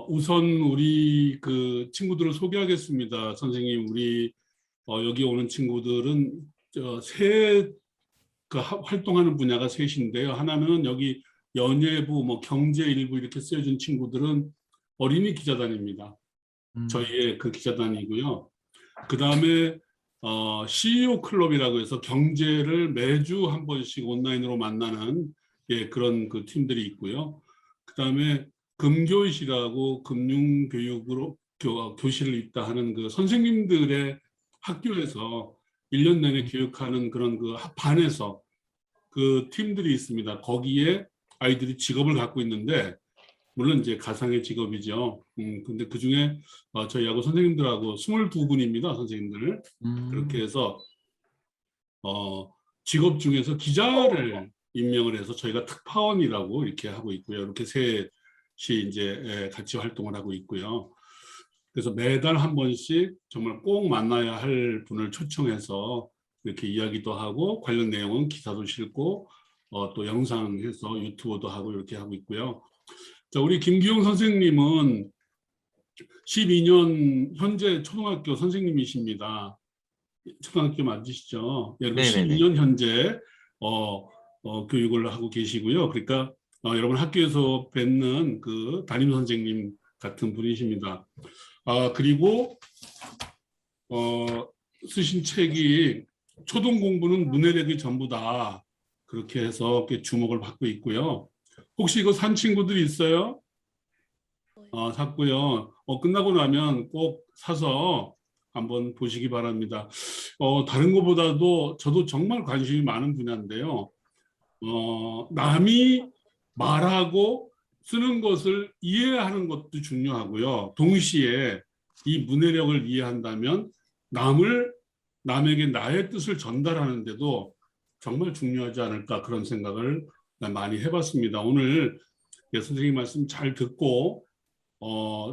우선 우리 그 친구들을 소개하겠습니다. 선생님, 우리 여기 오는 친구들은 활동하는 분야가 셋인데요. 하나는 여기 연예부, 뭐 경제일부 이렇게 쓰여진 친구들은 어린이 기자단입니다. 저희의 그 기자단이고요. 그 다음에 CEO 클럽이라고 해서 경제를 매주 한 번씩 온라인으로 만나는 그런 그 팀들이 있고요. 그 다음에 금교실이라고 금융교육으로 교실을 있다 하는 그 선생님들의 학교에서 1년 내내 교육하는 그런 그 반에서 그 팀들이 있습니다. 거기에 아이들이 직업을 갖고 있는데, 물론 이제 가상의 직업이죠. 근데 그 중에 저희하고 선생님들하고 22분입니다. 선생님들. 그렇게 해서 직업 중에서 기자를 임명을 해서 저희가 특파원이라고 이렇게 하고 있고요. 이렇게 셋이 이제 같이 활동을 하고 있고요. 그래서 매달 한 번씩 정말 꼭 만나야 할 분을 초청해서 이렇게 이야기도 하고 관련 내용은 기사도 실고 또 영상해서 유튜브도 하고 이렇게 하고 있고요. 자, 우리 김기용 선생님은 12년 현재 초등학교 선생님이십니다. 초등학교 맞으시죠? 예, 그리고 네네네. 12년 현재 교육을 하고 계시고요. 그러니까 여러분 학교에서 뵙는 그 담임 선생님 같은 분이십니다. 그리고 쓰신 책이 초등 공부는 문해력이 전부다. 그렇게 해서 주목을 받고 있고요. 혹시 이거 산 친구들이 있어요? 샀고요. 끝나고 나면 꼭 사서 한번 보시기 바랍니다. 다른 것보다도 저도 정말 관심이 많은 분야인데요. 남이 말하고 쓰는 것을 이해하는 것도 중요하고요. 동시에 이 문해력을 이해한다면 남에게 나의 뜻을 전달하는데도 정말 중요하지 않을까 그런 생각을 많이 해봤습니다. 오늘 선생님 말씀 잘 듣고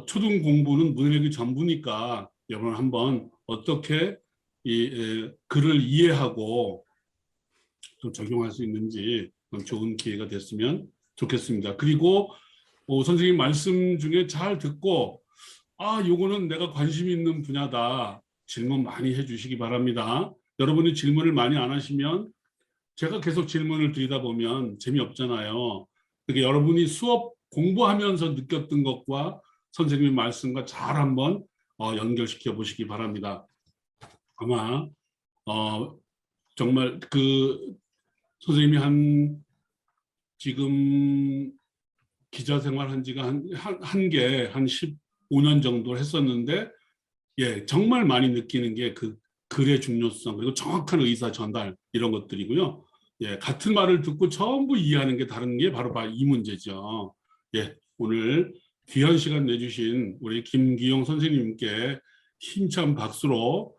초등 공부는 문해력이 전부니까 여러분 한번 어떻게 이 글을 이해하고 또 적용할 수 있는지 좋은 기회가 됐으면 좋겠습니다. 그리고 선생님 말씀 중에 잘 듣고 요거는 내가 관심 있는 분야다. 질문 많이 해주시기 바랍니다. 여러분이 질문을 많이 안 하시면 제가 계속 질문을 드리다 보면 재미없잖아요. 그러니까 여러분이 수업 공부하면서 느꼈던 것과 선생님의 말씀과 잘 한번 연결시켜 보시기 바랍니다. 아마 정말 그 선생님이 지금 기자 생활한 지가 한 15년 정도 했었는데, 정말 많이 느끼는 게 그 글의 중요성, 그리고 정확한 의사 전달, 이런 것들이고요. 같은 말을 듣고 전부 이해하는 게 다른 게 바로 이 문제죠. 오늘 귀한 시간 내주신 우리 김기용 선생님께 힘찬 박수로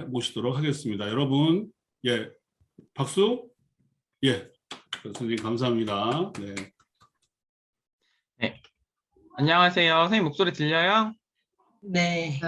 모시도록 하겠습니다. 여러분, 박수. 선생님 감사합니다. 네. 네. 안녕하세요. 선생님 목소리 들려요? 네.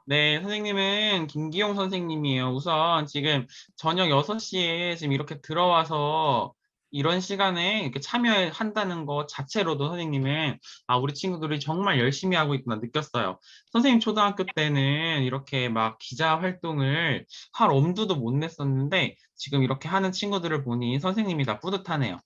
네, 선생님은 김기용 선생님이에요. 우선 지금 저녁 6시에 지금 이렇게 들어와서 이런 시간에 이렇게 참여한다는 것 자체로도 선생님은 우리 친구들이 정말 열심히 하고 있구나 느꼈어요. 선생님 초등학교 때는 이렇게 막 기자 활동을 할 엄두도 못 냈었는데 지금 이렇게 하는 친구들을 보니 선생님이 다 뿌듯하네요.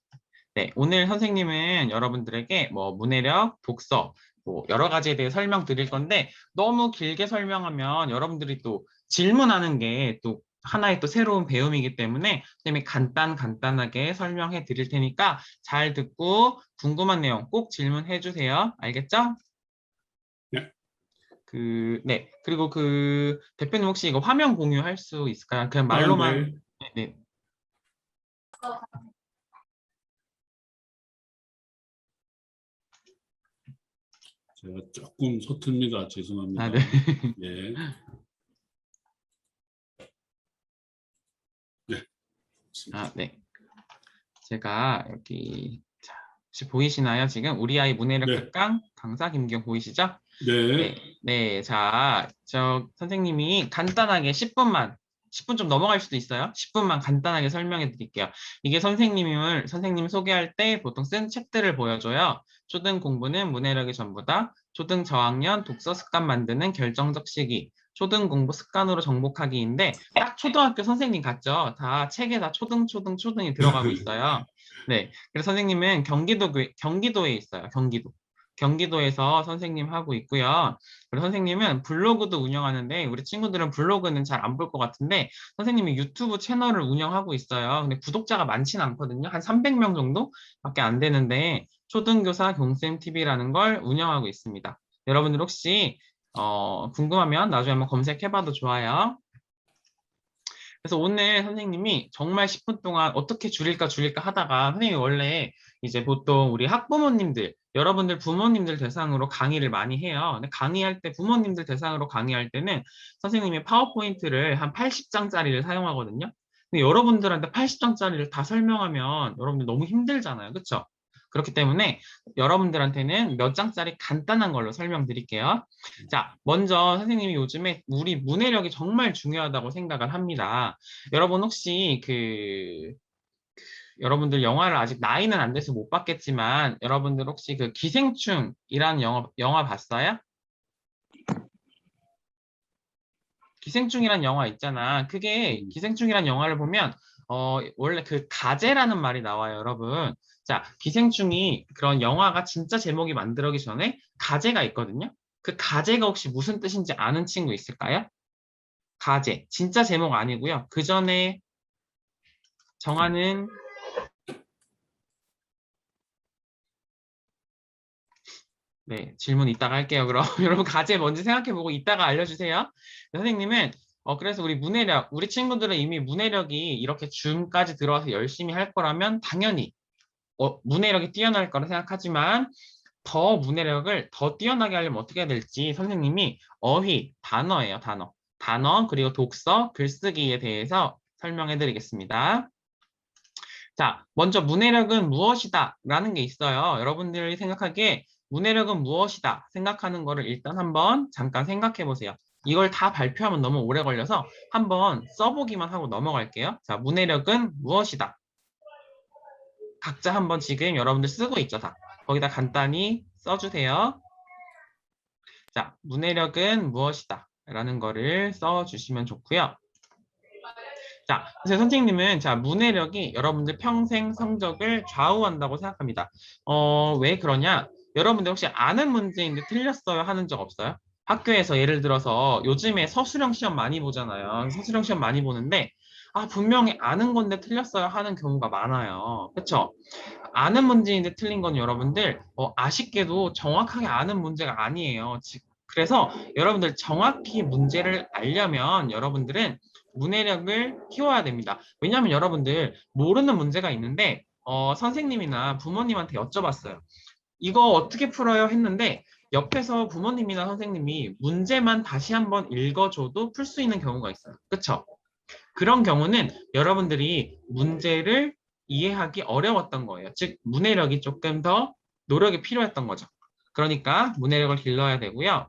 네, 오늘 선생님은 여러분들에게 뭐 문해력, 독서, 뭐 여러 가지에 대해 설명드릴 건데 너무 길게 설명하면 여러분들이 또 질문하는 게 또 하나의 또 새로운 배움이기 때문에 선생님이 간단하게 설명해 드릴 테니까 잘 듣고 궁금한 내용 꼭 질문해 주세요. 알겠죠? 네. 네. 그리고 대표님 혹시 이거 화면 공유할 수 있을까요? 그냥 말로만. 네. 제가 조금 서툽니다. 죄송합니다. 네. 네. 네. 제가 여기 혹시 보이시나요? 지금 우리 아이 문해력 특강 강사 김기용 보이시죠? 네. 네. 자, 선생님이 간단하게 10분 좀 넘어갈 수도 있어요. 10분만 간단하게 설명해 드릴게요. 이게 선생님을 소개할 때 보통 쓴 책들을 보여줘요. 초등 공부는 문해력이 전부다. 초등 저학년 독서 습관 만드는 결정적 시기. 초등 공부 습관으로 정복하기인데 딱 초등학교 선생님 같죠? 다 책에 다 초등이 들어가고 있어요. 네. 그래서 선생님은 경기도에 있어요. 경기도에서 선생님 하고 있고요. 그리고 선생님은 블로그도 운영하는데 우리 친구들은 블로그는 잘 안 볼 것 같은데 선생님이 유튜브 채널을 운영하고 있어요. 근데 구독자가 많지는 않거든요. 한 300명 정도밖에 안 되는데 초등교사 경쌤TV라는 걸 운영하고 있습니다. 여러분들 혹시 궁금하면 나중에 한번 검색해봐도 좋아요. 그래서 오늘 선생님이 정말 10분 동안 어떻게 줄일까 하다가 선생님이 원래 이제 보통 우리 학부모님들, 여러분들 부모님들 대상으로 강의를 많이 해요. 근데 강의할 때 부모님들 대상으로 강의할 때는 선생님이 파워포인트를 한 80장짜리를 사용하거든요. 근데 여러분들한테 80장짜리를 다 설명하면 여러분들 너무 힘들잖아요. 그렇죠? 그렇기 때문에 여러분들한테는 몇 장짜리 간단한 걸로 설명드릴게요. 자, 먼저 선생님이 요즘에 우리 문해력이 정말 중요하다고 생각을 합니다. 여러분 혹시 여러분들 영화를 아직 나이는 안 돼서 못 봤겠지만 여러분들 혹시 그 기생충이라는 영화 봤어요? 기생충이란 영화 있잖아. 그게 기생충이란 영화를 보면 원래 그 가제라는 말이 나와요, 여러분. 자, 기생충이 그런 영화가 진짜 제목이 만들어기 전에 가제가 있거든요. 그 가제가 혹시 무슨 뜻인지 아는 친구 있을까요? 가제. 진짜 제목 아니고요. 그 전에 정하는 네, 질문 이따가 할게요. 그럼 여러분 가제 뭔지 생각해보고 이따가 알려주세요. 네, 선생님은 그래서 우리 문해력, 우리 친구들은 이미 문해력이 이렇게 줌까지 들어와서 열심히 할 거라면 당연히 문해력이 뛰어날 거라 생각하지만 더 문해력을 더 뛰어나게 하려면 어떻게 해야 될지 선생님이 어휘, 단어예요, 단어. 단어, 그리고 독서, 글쓰기에 대해서 설명해 드리겠습니다. 자, 먼저 문해력은 무엇이다 라는 게 있어요. 여러분들이 생각하기에 문해력은 무엇이다 생각하는 거를 일단 한번 잠깐 생각해 보세요. 이걸 다 발표하면 너무 오래 걸려서 한번 써보기만 하고 넘어갈게요. 자, 문해력은 무엇이다. 각자 한번 지금 여러분들 쓰고 있죠, 다. 거기다 간단히 써주세요. 자, 문해력은 무엇이다 라는 거를 써주시면 좋고요. 자, 그래서 선생님은 자, 문해력이 여러분들 평생 성적을 좌우한다고 생각합니다. 왜 그러냐? 여러분들 혹시 아는 문제인데 틀렸어요 하는 적 없어요? 학교에서 예를 들어서 요즘에 서술형 시험 많이 보잖아요. 서술형 시험 많이 보는데 분명히 아는 건데 틀렸어요 하는 경우가 많아요. 그렇죠? 아는 문제인데 틀린 건 여러분들 아쉽게도 정확하게 아는 문제가 아니에요. 그래서 여러분들 정확히 문제를 알려면 여러분들은 문해력을 키워야 됩니다. 왜냐하면 여러분들 모르는 문제가 있는데 선생님이나 부모님한테 여쭤봤어요. 이거 어떻게 풀어요? 했는데 옆에서 부모님이나 선생님이 문제만 다시 한번 읽어줘도 풀 수 있는 경우가 있어요. 그렇죠? 그런 경우는 여러분들이 문제를 이해하기 어려웠던 거예요. 즉, 문해력이 조금 더 노력이 필요했던 거죠. 그러니까 문해력을 길러야 되고요.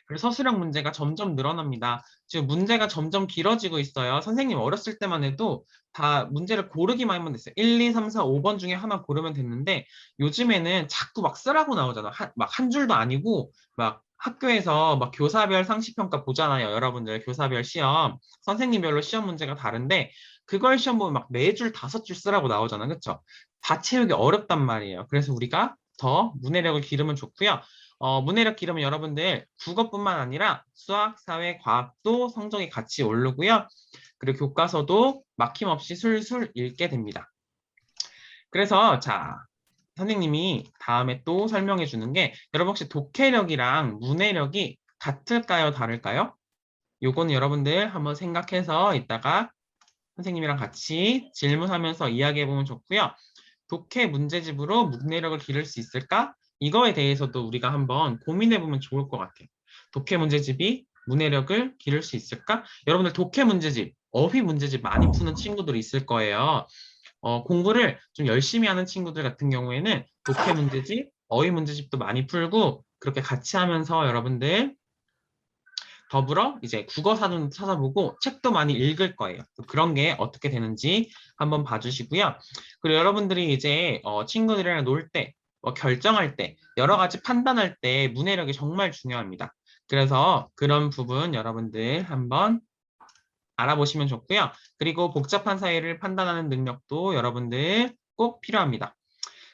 그래서 서술형 문제가 점점 늘어납니다. 지금 문제가 점점 길어지고 있어요. 선생님 어렸을 때만 해도 다 문제를 고르기만 하면 됐어요. 1, 2, 3, 4, 5번 중에 하나 고르면 됐는데 요즘에는 자꾸 막 쓰라고 나오잖아. 막 한 줄도 아니고 막 학교에서 막 교사별 상시평가 보잖아요. 여러분들 교사별 시험. 선생님별로 시험 문제가 다른데 그걸 시험 보면 막 4줄, 5줄 쓰라고 나오잖아. 그쵸? 다 채우기 어렵단 말이에요. 그래서 우리가 더 문해력을 기르면 좋고요. 문해력 기르면 여러분들 국어뿐만 아니라 수학, 사회, 과학도 성적이 같이 오르고요. 그리고 교과서도 막힘없이 술술 읽게 됩니다. 그래서 자, 선생님이 다음에 또 설명해 주는 게 여러분 혹시 독해력이랑 문해력이 같을까요? 다를까요? 요거는 여러분들 한번 생각해서 이따가 선생님이랑 같이 질문하면서 이야기해 보면 좋고요. 독해 문제집으로 문해력을 기를 수 있을까? 이거에 대해서도 우리가 한번 고민해 보면 좋을 것 같아요. 독해 문제집이 문해력을 기를 수 있을까? 여러분들 독해 문제집, 어휘 문제집 많이 푸는 친구들이 있을 거예요. 공부를 좀 열심히 하는 친구들 같은 경우에는 독해 문제집, 어휘 문제집도 많이 풀고 그렇게 같이 하면서 여러분들 더불어 이제 국어사전 찾아보고 책도 많이 읽을 거예요. 그런 게 어떻게 되는지 한번 봐주시고요. 그리고 여러분들이 이제 친구들이랑 놀 때 결정할 때, 여러 가지 판단할 때 문해력이 정말 중요합니다. 그래서 그런 부분 여러분들 한번 알아보시면 좋고요. 그리고 복잡한 사회를 판단하는 능력도 여러분들 꼭 필요합니다.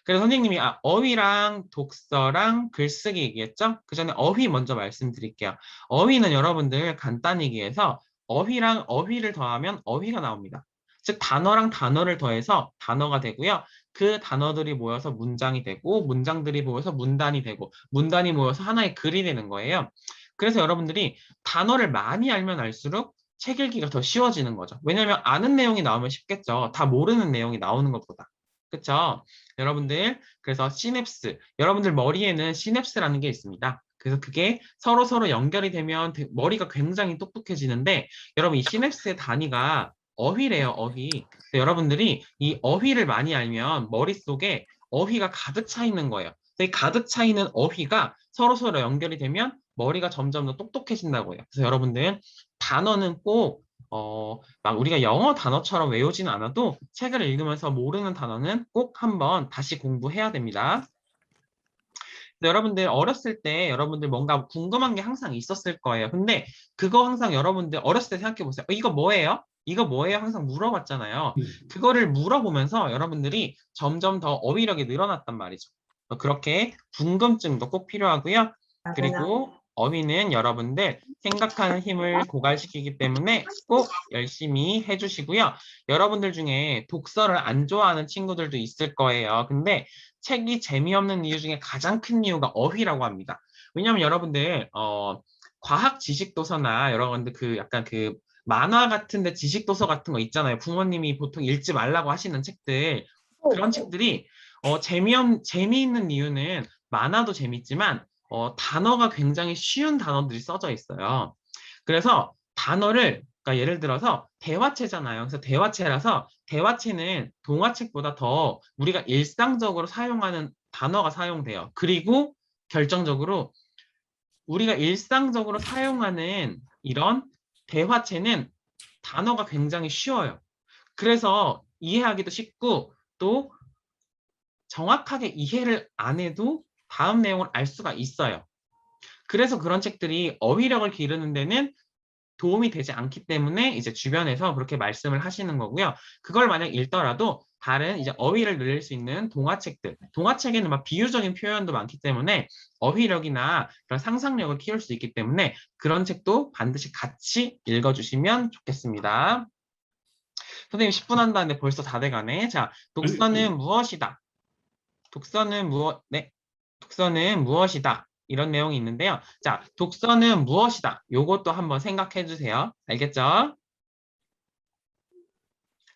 그래서 선생님이 어휘랑 독서랑 글쓰기 얘기했죠? 그 전에 어휘 먼저 말씀드릴게요. 어휘는 여러분들 간단히 얘기해서 어휘랑 어휘를 더하면 어휘가 나옵니다. 즉 단어랑 단어를 더해서 단어가 되고요. 그 단어들이 모여서 문장이 되고 문장들이 모여서 문단이 되고 문단이 모여서 하나의 글이 되는 거예요. 그래서 여러분들이 단어를 많이 알면 알수록 책 읽기가 더 쉬워지는 거죠. 왜냐하면 아는 내용이 나오면 쉽겠죠. 다 모르는 내용이 나오는 것보다. 그쵸? 여러분들, 그래서 시냅스, 여러분들 머리에는 시냅스라는 게 있습니다. 그래서 그게 서로 연결이 되면 머리가 굉장히 똑똑해지는데, 여러분 이 시냅스의 단위가 어휘래요, 어휘. 그래서 여러분들이 이 어휘를 많이 알면 머릿속에 어휘가 가득 차 있는 거예요. 그래서 이 가득 차 있는 어휘가 서로 연결이 되면 머리가 점점 더 똑똑해진다고요. 그래서 여러분들 단어는 꼭 막 우리가 영어 단어처럼 외우지는 않아도 책을 읽으면서 모르는 단어는 꼭 한번 다시 공부해야 됩니다. 여러분들 어렸을 때 여러분들 뭔가 궁금한 게 항상 있었을 거예요. 근데 그거 항상 여러분들 어렸을 때 생각해 보세요. 이거 뭐예요? 이거 뭐예요? 항상 물어봤잖아요. 그거를 물어보면서 여러분들이 점점 더 어휘력이 늘어났단 말이죠. 그렇게 궁금증도 꼭 필요하고요. 그리고 어휘는 여러분들 생각하는 힘을 고갈시키기 때문에 꼭 열심히 해주시고요. 여러분들 중에 독서를 안 좋아하는 친구들도 있을 거예요. 근데 책이 재미없는 이유 중에 가장 큰 이유가 어휘라고 합니다. 왜냐하면 여러분들 과학 지식 도서나 여러 건데 그 약간 그 만화 같은데 지식 도서 같은 거 있잖아요. 부모님이 보통 읽지 말라고 하시는 책들 그런 책들이 재미있는 이유는 만화도 재밌지만 단어가 굉장히 쉬운 단어들이 써져 있어요. 그래서 단어를 그러니까 예를 들어서 대화체잖아요. 그래서 대화체라서 대화체는 동화책보다 더 우리가 일상적으로 사용하는 단어가 사용돼요. 그리고 결정적으로 우리가 일상적으로 사용하는 이런 대화체는 단어가 굉장히 쉬워요. 그래서 이해하기도 쉽고 또 정확하게 이해를 안 해도 다음 내용을 알 수가 있어요. 그래서 그런 책들이 어휘력을 기르는 데는 도움이 되지 않기 때문에 이제 주변에서 그렇게 말씀을 하시는 거고요. 그걸 만약 읽더라도 다른 이제 어휘를 늘릴 수 있는 동화책들, 동화책에는 막 비유적인 표현도 많기 때문에 어휘력이나 그런 상상력을 키울 수 있기 때문에 그런 책도 반드시 같이 읽어주시면 좋겠습니다. 선생님 10분 한다는데 벌써 다 돼가네. 자, 독서는 무엇이다? 네. 독서는 무엇이다? 이런 내용이 있는데요. 자, 독서는 무엇이다? 요것도 한번 생각해 주세요. 알겠죠?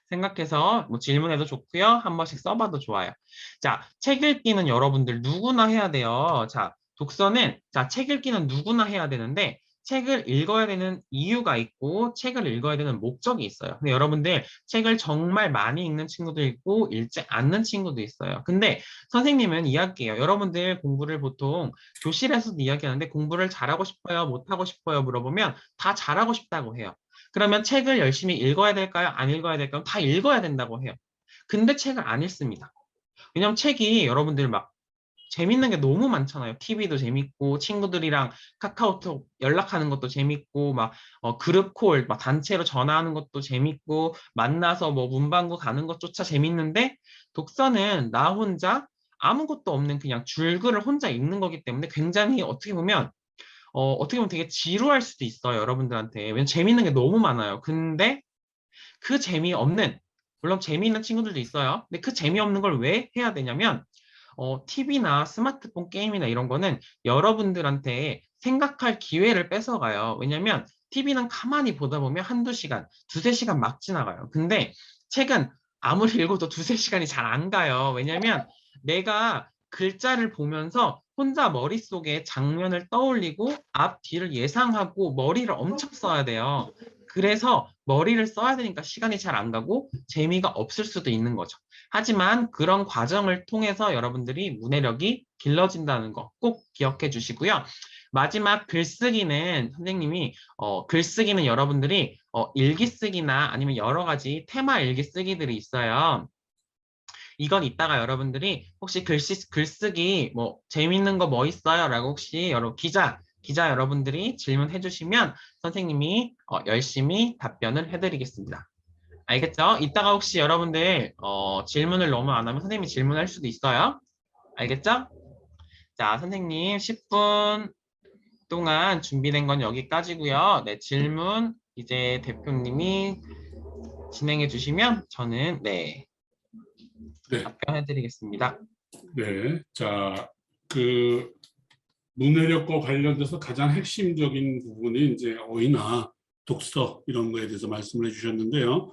생각해서 뭐 질문해도 좋고요. 한 번씩 써봐도 좋아요. 자, 책 읽기는 여러분들 누구나 해야 돼요. 자, 책 읽기는 누구나 해야 되는데 책을 읽어야 되는 이유가 있고 책을 읽어야 되는 목적이 있어요. 근데 여러분들 책을 정말 많이 읽는 친구도 있고 읽지 않는 친구도 있어요. 근데 선생님은 이야기해요. 여러분들 공부를 보통 교실에서도 이야기하는데 공부를 잘하고 싶어요? 못하고 싶어요? 물어보면 다 잘하고 싶다고 해요. 그러면 책을 열심히 읽어야 될까요? 안 읽어야 될까요? 다 읽어야 된다고 해요. 근데 책을 안 읽습니다. 왜냐면 책이 여러분들 막 재밌는 게 너무 많잖아요. TV도 재밌고 친구들이랑 카카오톡 연락하는 것도 재밌고 막 그룹콜 막 단체로 전화하는 것도 재밌고 만나서 뭐 문방구 가는 것조차 재밌는데 독서는 나 혼자 아무것도 없는 그냥 줄글을 혼자 읽는 거기 때문에 굉장히 어떻게 보면 되게 지루할 수도 있어요, 여러분들한테. 왜냐면 재밌는 게 너무 많아요. 근데 그 재미없는, 물론 재미있는 친구들도 있어요. 근데 그 재미없는 걸 왜 해야 되냐면, TV나 스마트폰 게임이나 이런 거는 여러분들한테 생각할 기회를 뺏어가요. 왜냐면 TV는 가만히 보다 보면 한두 시간, 두세 시간 막 지나가요. 근데 책은 아무리 읽어도 두세 시간이 잘 안 가요. 왜냐면 내가 글자를 보면서 혼자 머릿속에 장면을 떠올리고 앞, 뒤를 예상하고 머리를 엄청 써야 돼요. 그래서 머리를 써야 되니까 시간이 잘 안 가고 재미가 없을 수도 있는 거죠. 하지만 그런 과정을 통해서 여러분들이 문해력이 길러진다는 거 꼭 기억해 주시고요. 마지막 글쓰기는 선생님이 글쓰기는 여러분들이 일기쓰기나 아니면 여러 가지 테마 일기쓰기들이 있어요. 이건 이따가 여러분들이 혹시 글쓰기 뭐 재밌는 거 뭐 있어요? 라고 혹시 기자 여러분들이 질문해 주시면 선생님이 열심히 답변을 해드리겠습니다. 알겠죠? 이따가 혹시 여러분들 질문을 너무 안 하면 선생님이 질문할 수도 있어요. 알겠죠? 자, 선생님 10분 동안 준비된 건 여기까지고요. 네, 질문 이제 대표님이 진행해 주시면 저는 네, 네, 답변해 드리겠습니다. 네. 자, 그 문해력과 관련돼서 가장 핵심적인 부분이 이제 어휘나 독서 이런 거에 대해서 말씀을 해주셨는데요.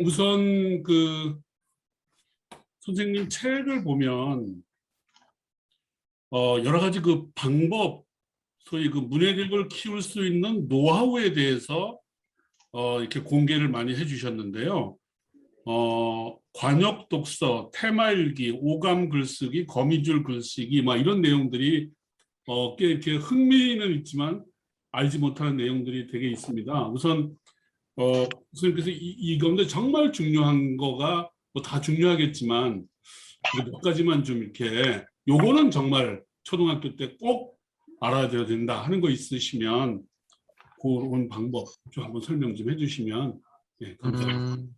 우선 그 선생님 책을 보면 여러 가지 그 방법, 소위 그 문해력을 키울 수 있는 노하우에 대해서 이렇게 공개를 많이 해주셨는데요. 관역 독서, 테마 일기, 오감 글쓰기, 거미줄 글쓰기, 막 이런 내용들이 꽤 이렇게 흥미는 있지만 알지 못하는 내용들이 되게 있습니다. 우선 선생님께서 이 가운데 정말 중요한 거가 뭐 다 중요하겠지만 몇 가지만 좀 이렇게 요거는 정말 초등학교 때 꼭 알아야 된다 하는 거 있으시면 그런 방법 좀 한번 설명 좀 해주시면 감사하겠습니다.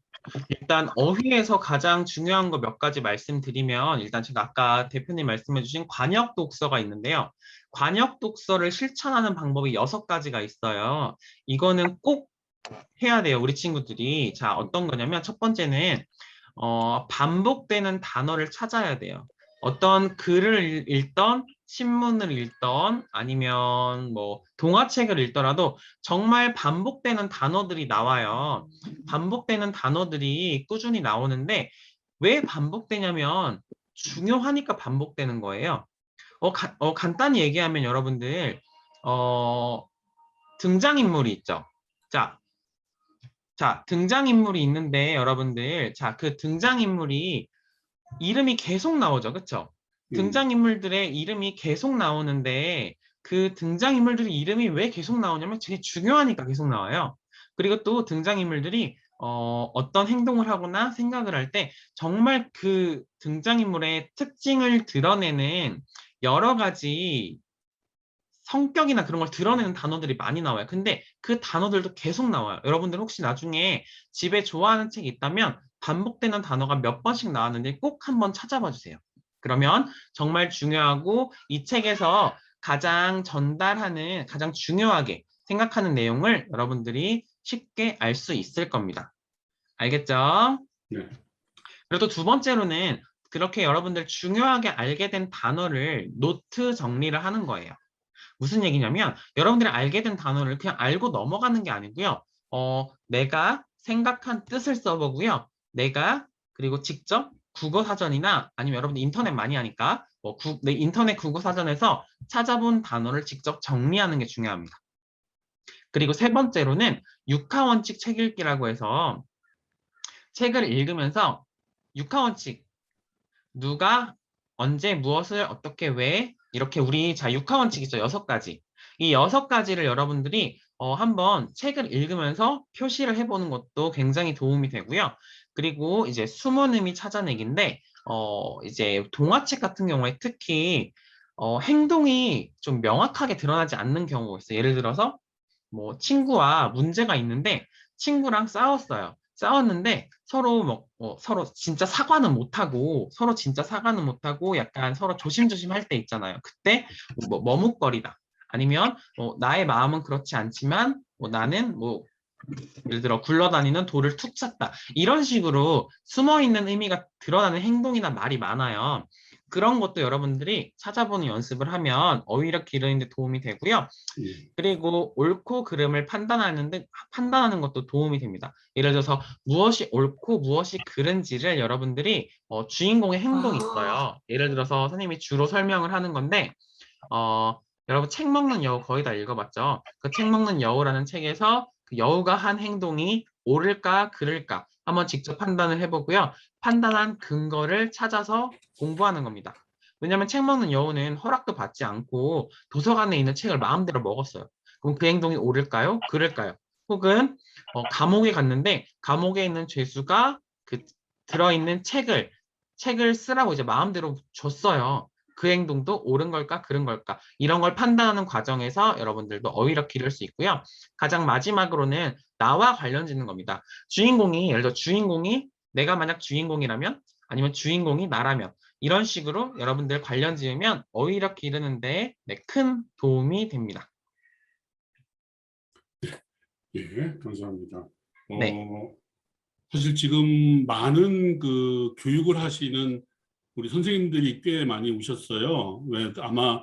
일단 어휘에서 가장 중요한 거 몇 가지 말씀드리면 일단 제가 아까 대표님 말씀해주신 관역 독서가 있는데요. 관역 독서를 실천하는 방법이 6가지가 있어요. 이거는 꼭 해야 돼요, 우리 친구들이. 자, 어떤 거냐면 첫 번째는 반복되는 단어를 찾아야 돼요. 어떤 글을 읽던 신문을 읽던 아니면 뭐 동화책을 읽더라도 정말 반복되는 단어들이 나와요. 반복되는 단어들이 꾸준히 나오는데 왜 반복되냐면 중요하니까 반복되는 거예요. 간단히 얘기하면 여러분들 등장인물이 있죠. 자, 등장인물이 있는데 여러분들 그 등장인물이 이름이 계속 나오죠. 그쵸? 음, 등장인물들의 이름이 계속 나오는데 그 등장인물들의 이름이 왜 계속 나오냐면 되게 중요하니까 계속 나와요. 그리고 또 등장인물들이 어떤 행동을 하거나 생각을 할 때 정말 그 등장인물의 특징을 드러내는 여러 가지 성격이나 그런 걸 드러내는 단어들이 많이 나와요. 근데 그 단어들도 계속 나와요. 여러분들 혹시 나중에 집에 좋아하는 책이 있다면 반복되는 단어가 몇 번씩 나왔는지 꼭 한번 찾아봐 주세요. 그러면 정말 중요하고 이 책에서 가장 중요하게 생각하는 내용을 여러분들이 쉽게 알 수 있을 겁니다. 알겠죠? 네. 그리고 또 두 번째로는 그렇게 여러분들 중요하게 알게 된 단어를 노트 정리를 하는 거예요. 무슨 얘기냐면 여러분들이 알게 된 단어를 그냥 알고 넘어가는 게 아니고요. 내가 생각한 뜻을 써보고요. 그리고 직접 국어 사전이나 아니면 여러분들 인터넷 많이 하니까 내 인터넷 국어 사전에서 찾아본 단어를 직접 정리하는 게 중요합니다. 그리고 세 번째로는 육하원칙 책 읽기라고 해서 책을 읽으면서 육하원칙 누가 언제 무엇을 어떻게 왜 이렇게 우리 육하원칙 있죠. 6가지. 이 6가지를 여러분들이 한번 책을 읽으면서 표시를 해보는 것도 굉장히 도움이 되고요. 그리고 이제 숨은 의미 찾아내기인데 이제 동화책 같은 경우에 특히 행동이 좀 명확하게 드러나지 않는 경우가 있어요. 예를 들어서 뭐 친구와 문제가 있는데 친구랑 싸웠어요. 싸웠는데 서로 진짜 사과는 못하고 약간 서로 조심조심할 때 있잖아요. 그때 뭐 머뭇거리다. 아니면 나의 마음은 그렇지 않지만 나는 예를 들어 굴러다니는 돌을 툭 찼다. 이런 식으로 숨어있는 의미가 드러나는 행동이나 말이 많아요. 그런 것도 여러분들이 찾아보는 연습을 하면 어휘력 기르는 데 도움이 되고요. 음. 그리고 옳고 그름을 판단하는 것도 도움이 됩니다. 예를 들어서 무엇이 옳고 무엇이 그른지를 여러분들이 주인공의 행동이 있어요. 예를 들어서 선생님이 주로 설명을 하는 건데 여러분 책 먹는 여우 거의 다 읽어봤죠? 그 책 먹는 여우라는 책에서 그 여우가 한 행동이 옳을까 그를까 한번 직접 판단을 해보고요. 판단한 근거를 찾아서 공부하는 겁니다. 왜냐하면 책 먹는 여우는 허락도 받지 않고 도서관에 있는 책을 마음대로 먹었어요. 그럼 그 행동이 옳을까요? 그럴까요? 혹은 감옥에 갔는데 감옥에 있는 죄수가 그 들어있는 책을 책을 쓰라고 이제 마음대로 줬어요. 그 행동도 옳은 걸까, 그른 걸까, 이런 걸 판단하는 과정에서 여러분들도 어휘력 기를 수 있고요. 가장 마지막으로는 나와 관련 짓는 겁니다. 주인공이, 예를 들어 주인공이, 내가 만약 주인공이라면, 아니면 주인공이 나라면, 이런 식으로 여러분들 관련 지으면 어휘력 기르는데 네, 큰 도움이 됩니다. 예, 감사합니다. 네. 사실 지금 많은 그 교육을 하시는 우리 선생님들이 꽤 많이 오셨어요. 왜 아마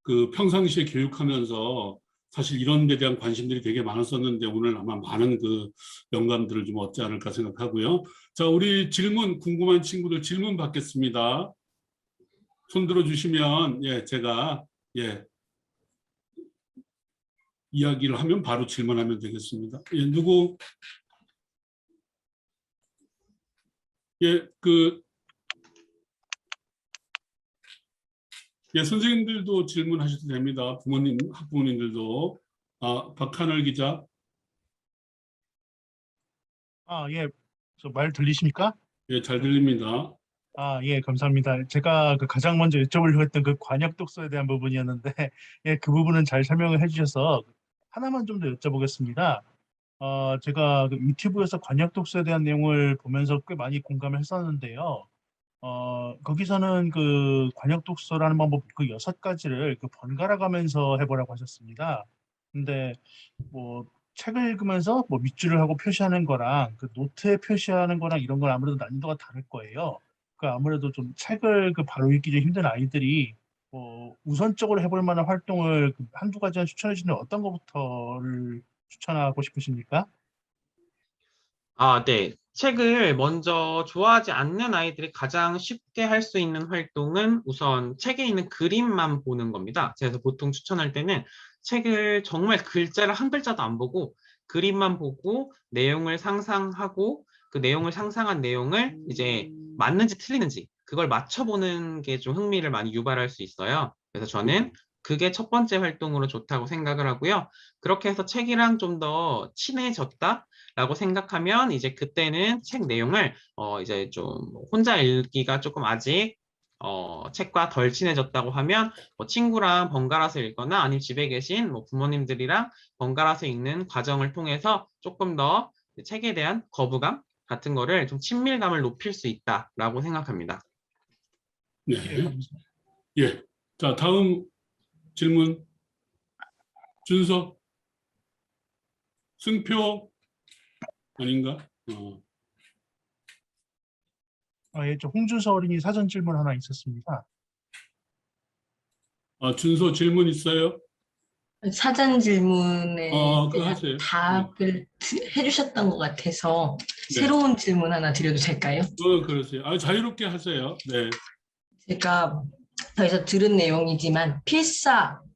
그 평상시에 교육하면서 사실 이런 데 대한 관심들이 되게 많았었는데 오늘 아마 많은 그 영감들을 좀 얻지 않을까 생각하고요. 자, 우리 질문 궁금한 친구들 질문 받겠습니다. 손 들어주시면 예, 제가 예, 이야기를 하면 바로 질문하면 되겠습니다. 예, 누구 예, 예, 선생님들도 질문하셔도 됩니다. 부모님, 학부모님들도. 아, 박하늘 기자. 예. 저 말 들리십니까? 예, 잘 들립니다. 예, 감사합니다. 제가 그 가장 먼저 여쭤보려고 했던 그 관역 독서에 대한 부분이었는데, 예, 그 부분은 잘 설명을 해주셔서 하나만 좀 더 여쭤보겠습니다. 제가 그 유튜브에서 관역 독서에 대한 내용을 보면서 꽤 많이 공감을 했었는데요. 거기서는 그 관역 독서라는 방법 그 6가지를 그 번갈아 가면서 해보라고 하셨습니다. 근데 뭐 책을 읽으면서 뭐 밑줄을 하고 표시하는 거랑 그 노트에 표시하는 거랑 이런 건 아무래도 난이도가 다를 거예요. 그 아무래도 좀 책을 그 바로 읽기 좀 힘든 아이들이 우선적으로 해볼 만한 활동을 그 한두 가지만 추천해 주시면 어떤 것부터를 추천하고 싶으십니까? 네. 책을 먼저 좋아하지 않는 아이들이 가장 쉽게 할 수 있는 활동은 우선 책에 있는 그림만 보는 겁니다. 그래서 보통 추천할 때는 책을 정말 글자를 한 글자도 안 보고 그림만 보고 내용을 상상하고 그 내용을 상상한 내용을 이제 맞는지 틀리는지 그걸 맞춰보는 게 좀 흥미를 많이 유발할 수 있어요. 그래서 저는 그게 첫 번째 활동으로 좋다고 생각을 하고요. 그렇게 해서 책이랑 좀 더 친해졌다? 라고 생각하면 이제 그때는 책 내용을 이제 좀 혼자 읽기가 조금 아직 책과 덜 친해졌다고 하면 뭐 친구랑 번갈아서 읽거나 아니면 집에 계신 뭐 부모님들이랑 번갈아서 읽는 과정을 통해서 조금 더 책에 대한 거부감 같은 거를 좀 친밀감을 높일 수 있다라고 생각합니다. 네. 예, 감사합니다. 예. 자, 다음 질문. 준석, 승표 아닌가? 예, 저 홍준서 어린이 사전 질문 하나 있었습니다. 준서 질문 있어요? 사전 질문에 그거 대한 하세요. 답을 해주셨던 것 같아서 네. 새로운 질문 하나 드려도 될까요? 그러세요. 자유롭게 하세요. 네. 제가 여기서 들은 내용이지만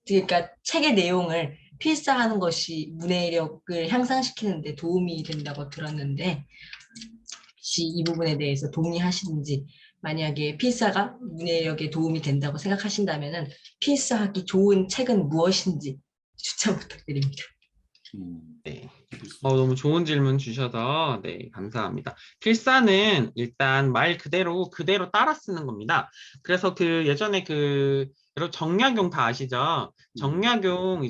그러니까 책의 내용을 필사하는 것이 문해력을 향상시키는 데 도움이 된다고 들었는데 혹시 이 부분에 대해서 동의하시는지, 만약에 필사가 문해력에 도움이 된다고 생각하신다면은 필사하기 좋은 책은 무엇인지 추천 부탁드립니다. 네. 너무 좋은 질문 주셔서 네, 감사합니다. 필사는 일단 말 그대로 따라 쓰는 겁니다. 그래서 그 예전에 여러분 정약용 다 아시죠? 정약용은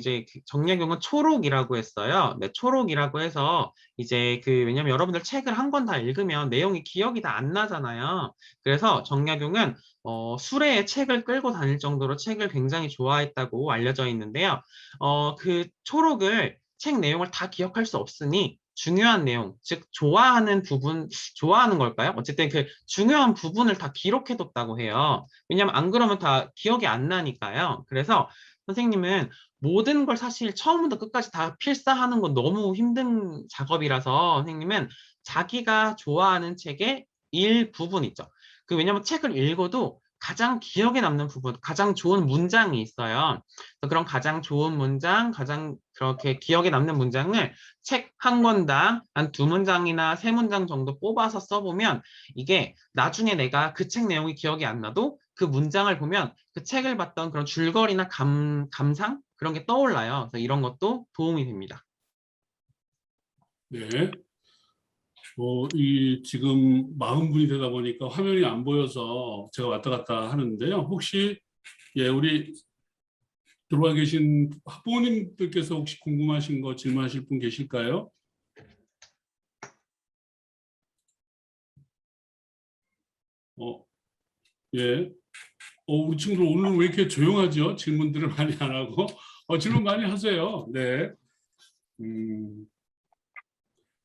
초록이라고 했어요. 네, 초록이라고 해서 이제 왜냐면 여러분들 책을 한 권 다 읽으면 내용이 기억이 다 안 나잖아요. 그래서 정약용은 수레에 책을 끌고 다닐 정도로 책을 굉장히 좋아했다고 알려져 있는데요. 그 초록을 책 내용을 다 기억할 수 없으니 중요한 내용, 즉 좋아하는 걸까요? 어쨌든 그 중요한 부분을 다 기록해뒀다고 해요. 왜냐면 안 그러면 다 기억이 안 나니까요. 그래서 선생님은 모든 걸 사실 처음부터 끝까지 다 필사하는 건 너무 힘든 작업이라서 선생님은 자기가 좋아하는 책의 일부분 있죠. 왜냐면 책을 읽어도 가장 기억에 남는 부분, 가장 좋은 문장이 있어요. 그런 가장 좋은 문장, 가장 그렇게 기억에 남는 문장을 책 한 권당 한 2문장이나 3문장 정도 뽑아서 써보면 이게 나중에 내가 그 책 내용이 기억이 안 나도 그 문장을 보면 그 책을 봤던 그런 줄거리나 감상? 그런 게 떠올라요. 그래서 이런 것도 도움이 됩니다. 네. 이 지금 40분이 되다 보니까 화면이 안 보여서 제가 왔다 갔다 하는데요. 혹시 예, 우리 들어와 계신 학부모님들께서 혹시 궁금하신 거 질문하실 분 계실까요? 예. 우리 친구들 오늘 왜 이렇게 조용하죠? 질문들을 많이 안 하고. 질문 많이 하세요. 네.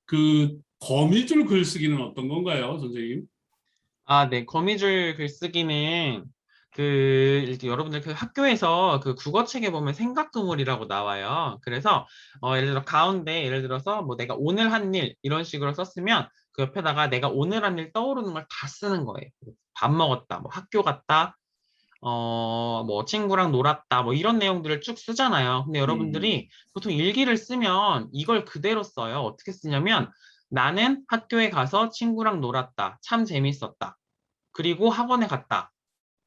그 거미줄 글쓰기는 어떤 건가요, 선생님? 아, 네. 거미줄 글쓰기는 이렇게 여러분들 그 학교에서 그 국어책에 보면 생각그물이라고 나와요. 그래서 예를 들어 가운데 예를 들어서 뭐 내가 오늘 한 일 이런 식으로 썼으면 그 옆에다가 내가 오늘 한 일 떠오르는 걸 다 쓰는 거예요. 밥 먹었다, 뭐 학교 갔다, 뭐 친구랑 놀았다, 뭐 이런 내용들을 쭉 쓰잖아요. 근데 여러분들이 보통 일기를 쓰면 이걸 그대로 써요. 어떻게 쓰냐면 나는 학교에 가서 친구랑 놀았다. 참 재밌었다. 그리고 학원에 갔다.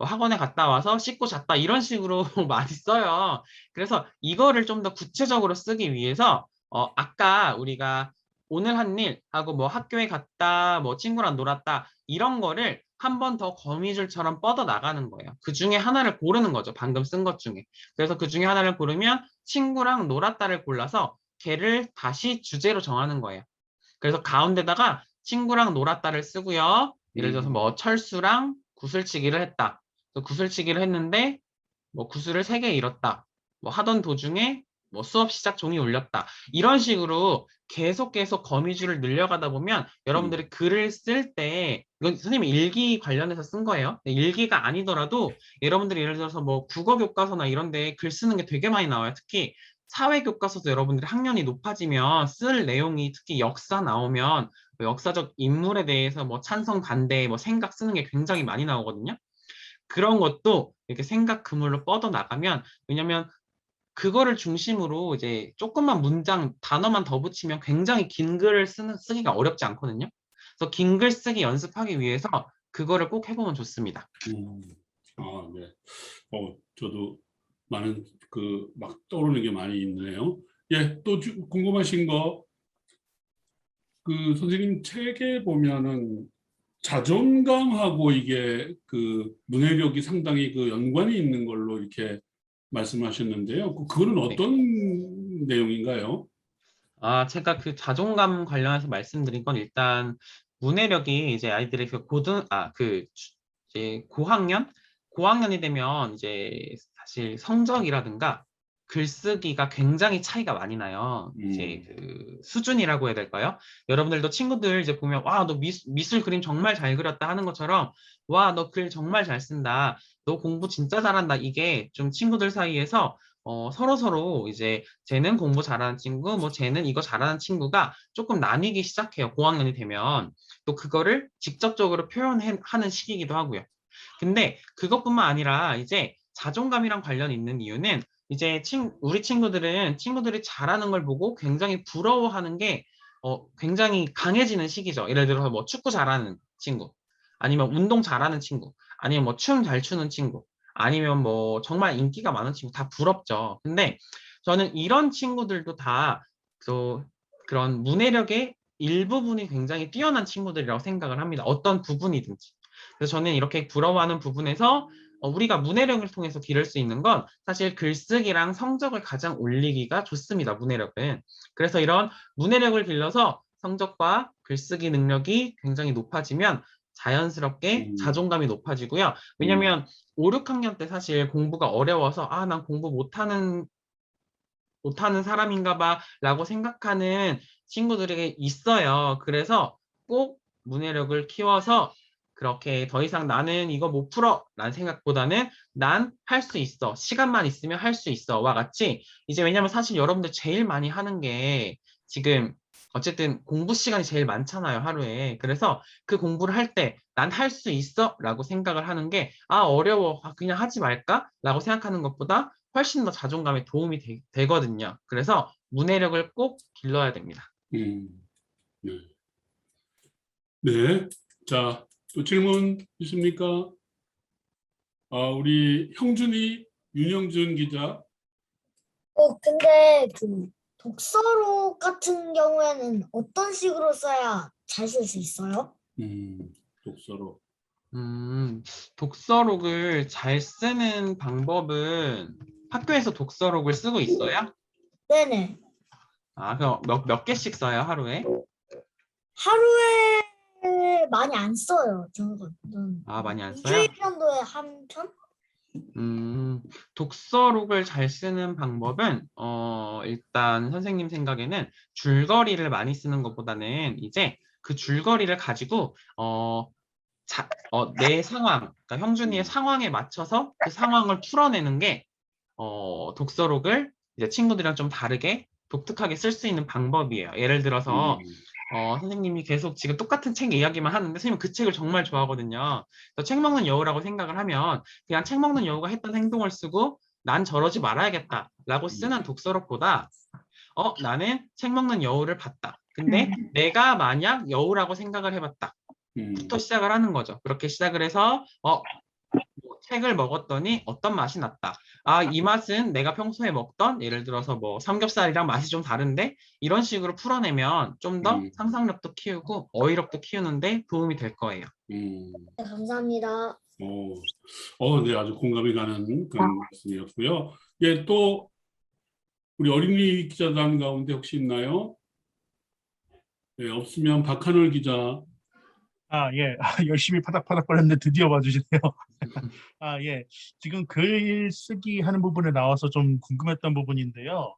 학원에 갔다 와서 씻고 잤다. 이런 식으로 많이 써요. 그래서 이거를 좀 더 구체적으로 쓰기 위해서 아까 우리가 오늘 한 일 하고 뭐 학교에 갔다, 뭐 친구랑 놀았다 이런 거를 한 번 더 거미줄처럼 뻗어 나가는 거예요. 그 중에 하나를 고르는 거죠. 방금 쓴 것 중에. 그래서 그 중에 하나를 고르면 친구랑 놀았다를 골라서 걔를 다시 주제로 정하는 거예요. 그래서 가운데다가 친구랑 놀았다를 쓰고요. 예를 들어서 뭐 철수랑 구슬치기를 했다. 그래서 구슬치기를 했는데 뭐 구슬을 3개 잃었다. 뭐 하던 도중에 뭐 수업 시작 종이 울렸다. 이런 식으로 계속 거미줄을 늘려가다 보면 여러분들이 글을 쓸 때 이건 선생님이 일기 관련해서 쓴 거예요. 일기가 아니더라도 여러분들이 예를 들어서 뭐 국어 교과서나 이런 데 글 쓰는 게 되게 많이 나와요. 특히 사회 교과서도 여러분들이 학년이 높아지면 쓸 내용이 특히 역사 나오면 뭐 역사적 인물에 대해서 뭐 찬성 반대 뭐 생각 쓰는 게 굉장히 많이 나오거든요. 그런 것도 이렇게 생각 그물로 뻗어 나가면 왜냐면 그거를 중심으로 이제 조금만 문장 단어만 더 붙이면 굉장히 긴 글을 쓰기가 어렵지 않거든요. 그래서 긴 글 쓰기 연습하기 위해서 그거를 꼭 해보면 좋습니다. 네. 저도 많은 막 떠오르는 게 많이 있네요. 예, 또 궁금하신 거, 선생님 책에 보면은 자존감하고 이게 문해력이 상당히 연관이 있는 걸로 이렇게 말씀하셨는데요. 그거는 네. 어떤 내용인가요? 제가 그 자존감 관련해서 말씀드린 건 일단 문해력이 이제 아이들의 이제 고학년이 되면 이제 사실 성적이라든가 글쓰기가 굉장히 차이가 많이 나요. 이제 그 수준이라고 해야 될까요? 여러분들도 친구들 이제 보면 와, 너 미술 그림 정말 잘 그렸다 하는 것처럼 와, 너 글 정말 잘 쓴다. 너 공부 진짜 잘한다. 이게 좀 친구들 사이에서 서로 이제 쟤는 공부 잘하는 친구, 뭐 쟤는 이거 잘하는 친구가 조금 나뉘기 시작해요. 고학년이 되면. 또 그거를 직접적으로 표현하는 시기이기도 하고요. 근데 그것뿐만 아니라 이제 자존감이랑 관련 있는 이유는 이제 우리 친구들이 잘하는 걸 보고 굉장히 부러워하는 게 굉장히 강해지는 시기죠. 예를 들어서 뭐 축구 잘하는 친구, 아니면 운동 잘하는 친구, 아니면 뭐 춤 잘 추는 친구, 아니면 뭐 정말 인기가 많은 친구 다 부럽죠. 근데 저는 이런 친구들도 다 그런 문해력의 일부분이 굉장히 뛰어난 친구들이라고 생각을 합니다. 어떤 부분이든지. 그래서 저는 이렇게 부러워하는 부분에서 우리가 문해력을 통해서 기를 수 있는 건 사실 글쓰기랑 성적을 가장 올리기가 좋습니다. 문해력은. 그래서 이런 문해력을 길러서 성적과 글쓰기 능력이 굉장히 높아지면 자연스럽게 자존감이 높아지고요. 왜냐면 5, 6학년 때 사실 공부가 어려워서 난 공부 못하는 사람인가 봐 라고 생각하는 친구들이 있어요. 그래서 꼭 문해력을 키워서 그렇게 더 이상 나는 이거 못 풀어 라는 생각보다는 난 할 수 있어. 시간만 있으면 할 수 있어. 와 같이 이제 왜냐면 사실 여러분들 제일 많이 하는 게 지금 어쨌든 공부 시간이 제일 많잖아요. 하루에. 그래서 그 공부를 할 때 난 할 수 있어 라고 생각을 하는 게 어려워. 그냥 하지 말까? 라고 생각하는 것보다 훨씬 더 자존감에 도움이 되거든요. 그래서 문해력을 꼭 길러야 됩니다. 네. 네. 자, 또 질문 있습니까? 우리 윤영준 기자. 근데 그 독서록 같은 경우에는 어떤 식으로 써야 잘 쓸 수 있어요? 독서로. 독서록을 잘 쓰는 방법은 학교에서 독서록을 쓰고 있어요? 네네. 아, 그럼 몇 개씩 써요, 하루에? 하루에 많이 안 써요. 저는 아, 많이 안 일주일 써요? 정도에 한 편? 독서록을 잘 쓰는 방법은, 일단 선생님 생각에는 줄거리를 많이 쓰는 것보다는 이제 그 줄거리를 가지고, 내 상황, 그러니까 형준이의 상황에 맞춰서 그 상황을 풀어내는 게, 독서록을 이제 친구들이랑 좀 다르게 독특하게 쓸 수 있는 방법이에요. 예를 들어서, 선생님이 계속 지금 똑같은 책 이야기만 하는데 선생님 그 책을 정말 좋아하거든요. 그래서 책 먹는 여우라고 생각을 하면 그냥 책 먹는 여우가 했던 행동을 쓰고 난 저러지 말아야겠다라고 쓰는 독서록보다 나는 책 먹는 여우를 봤다. 근데 내가 만약 여우라고 생각을 해봤다. 부터 시작을 하는 거죠. 그렇게 시작을 해서 뭐 책을 먹었더니 어떤 맛이 났다. 아, 이 맛은 내가 평소에 먹던 예를 들어서 뭐 삼겹살이랑 맛이 좀 다른데 이런 식으로 풀어내면 좀 더 상상력도 키우고 어휘력도 키우는데 도움이 될 거예요. 네, 감사합니다. 네, 아주 공감이 가는 그런 말씀이었고요. 예, 또 우리 어린이 기자단 가운데 혹시 있나요? 네, 없으면 박하늘 기자. 예. 열심히 파닥파닥거렸는데 드디어 와주시네요. 예. 지금 글 쓰기 하는 부분에 나와서 좀 궁금했던 부분인데요.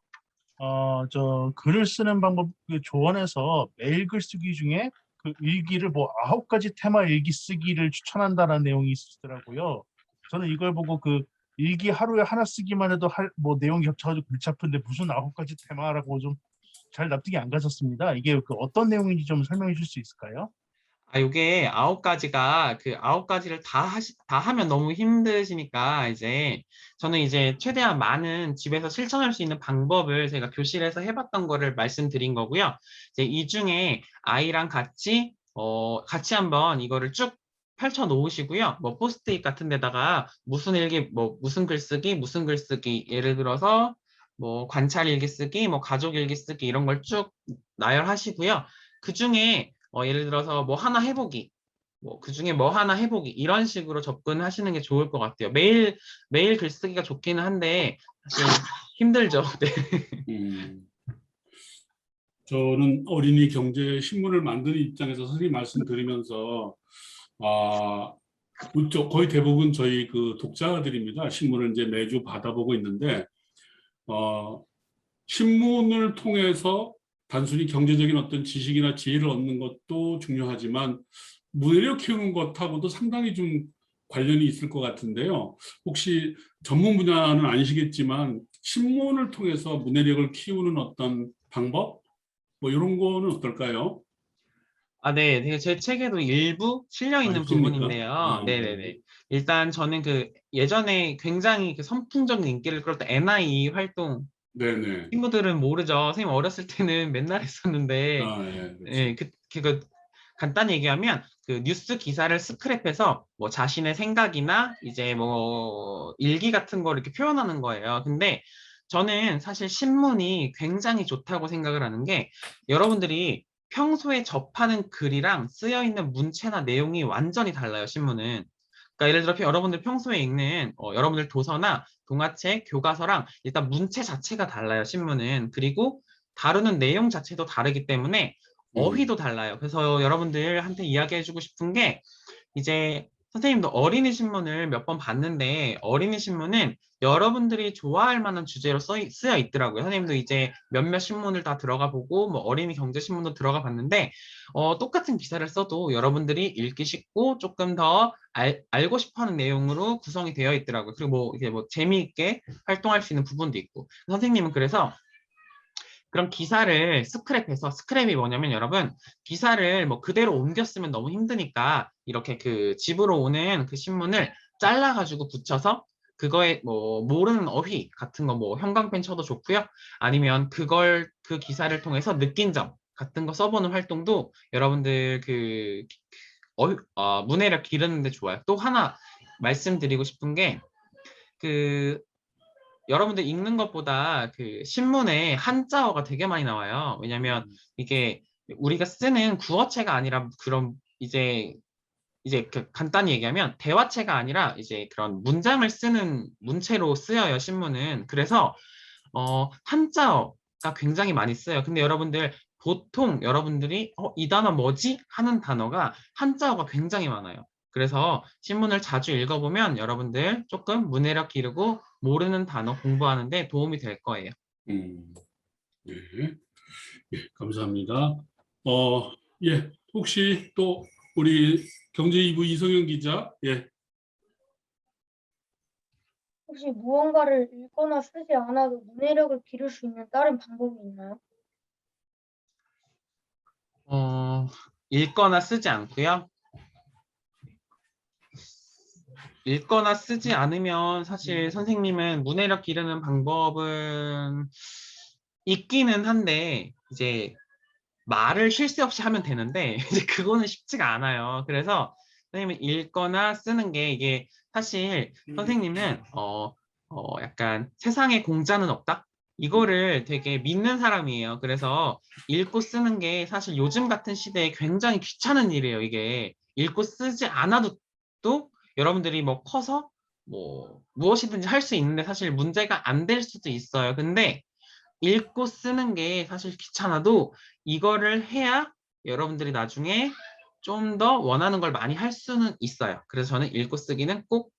저 글을 쓰는 방법 그 조언에서 매일 글쓰기 중에 그 일기를 뭐 9가지 테마 일기 쓰기를 추천한다라는 내용이 있더라고요. 저는 이걸 보고 그 일기 하루에 하나 쓰기만 해도 뭐 내용이 겹쳐가지고 골치 아픈데 무슨 9가지 테마라고 좀 잘 납득이 안 가셨습니다. 이게 그 어떤 내용인지 좀 설명해 줄 수 있을까요? 요게 9가지가 그 9가지를 다 하면 너무 힘드시니까 이제 저는 이제 최대한 많은 집에서 실천할 수 있는 방법을 제가 교실에서 해봤던 거를 말씀드린 거고요. 이제 이 중에 아이랑 같이 한번 이거를 쭉 펼쳐 놓으시고요. 뭐 포스트잇 같은 데다가 무슨 일기, 뭐 무슨 글쓰기, 예를 들어서 뭐 관찰 일기 쓰기, 뭐 가족 일기 쓰기 이런 걸 쭉 나열하시고요. 그 중에 예를 들어서 뭐 하나 해보기, 뭐 그중에 뭐 하나 해보기 이런 식으로 접근하시는 게 좋을 것 같아요. 매일 글쓰기가 좋기는 한데 사실 힘들죠. 네. 저는 어린이 경제 신문을 만드는 입장에서 선생님 말씀 드리면서 거의 대부분 저희 그 독자들입니다. 신문을 이제 매주 받아보고 있는데 신문을 통해서 단순히 경제적인 어떤 지식이나 지혜를 얻는 것도 중요하지만 문해력 키우는 것하고도 상당히 좀 관련이 있을 것 같은데요. 혹시 전문 분야는 아니시겠지만 신문을 통해서 문해력을 키우는 어떤 방법? 뭐 이런 거는 어떨까요? 네. 되게 제 책에도 일부 실려 있는 있습니까? 부분인데요. 네네네. 일단 저는 그 예전에 굉장히 그 선풍적인 인기를 끌었던 NIE 활동 네네. 친구들은 모르죠. 선생님 어렸을 때는 맨날 했었는데, 예, 그렇죠. 예, 그 간단히 얘기하면 그 뉴스 기사를 스크랩해서 뭐 자신의 생각이나 이제 뭐 일기 같은 걸 이렇게 표현하는 거예요. 근데 저는 사실 신문이 굉장히 좋다고 생각을 하는 게 여러분들이 평소에 접하는 글이랑 쓰여 있는 문체나 내용이 완전히 달라요, 신문은. 그러니까 예를 들어 여러분들 평소에 읽는 여러분들 도서나 동화책, 교과서랑 일단 문체 자체가 달라요, 신문은. 그리고 다루는 내용 자체도 다르기 때문에 어휘도 달라요. 그래서 여러분들한테 이야기해주고 싶은 게 이제 선생님도 어린이 신문을 몇 번 봤는데 어린이 신문은 여러분들이 좋아할 만한 주제로 쓰여 있더라고요. 선생님도 이제 몇몇 신문을 다 들어가 보고 뭐 어린이 경제 신문도 들어가 봤는데 똑같은 기사를 써도 여러분들이 읽기 쉽고 조금 더 알고 싶어하는 내용으로 구성이 되어 있더라고요. 그리고 뭐 이게 뭐 재미있게 활동할 수 있는 부분도 있고 선생님은 그래서 그런 기사를 스크랩이 뭐냐면 여러분 기사를 뭐 그대로 옮겨 쓰면 너무 힘드니까 이렇게 그 집으로 오는 그 신문을 잘라가지고 붙여서 그거에 뭐 모르는 어휘 같은 거 뭐 형광펜 쳐도 좋고요. 아니면 그 기사를 통해서 느낀 점 같은 거 써보는 활동도 여러분들 문해력 기르는데 좋아요. 또 하나 말씀드리고 싶은 게그 여러분들 읽는 것보다 그 신문에 한자어가 되게 많이 나와요. 왜냐면 이게 우리가 쓰는 구어체가 아니라 그런 이제 간단히 얘기하면 대화체가 아니라 이제 그런 문장을 쓰는 문체로 쓰여요, 신문은. 그래서 한자어가 굉장히 많이 쓰여요. 근데 여러분들 보통 여러분들이 이 단어 뭐지? 하는 단어가 한자어가 굉장히 많아요. 그래서 신문을 자주 읽어보면 여러분들 조금 문해력 기르고 모르는 단어 공부하는데 도움이 될 거예요. 네. 예, 감사합니다. 예, 혹시 또 우리 경제 2부 이성현 기자, 예, 혹시 무언가를 읽거나 쓰지 않아도 문해력을 기를 수 있는 다른 방법이 있나요? 읽거나 쓰지 않고요. 읽거나 쓰지 않으면 사실 선생님은 문해력 기르는 방법은 있기는 한데 이제 말을 쉴 새 없이 하면 되는데 이제 그거는 쉽지가 않아요. 그래서 선생님은 읽거나 쓰는 게 이게 사실 선생님은 약간 세상에 공짜는 없다? 이거를 되게 믿는 사람이에요. 그래서 읽고 쓰는 게 사실 요즘 같은 시대에 굉장히 귀찮은 일이에요. 이게 읽고 쓰지 않아도 또 여러분들이 뭐 커서 뭐 무엇이든지 할 수 있는데 사실 문제가 안 될 수도 있어요. 근데 읽고 쓰는 게 사실 귀찮아도 이거를 해야 여러분들이 나중에 좀 더 원하는 걸 많이 할 수는 있어요. 그래서 저는 읽고 쓰기는 꼭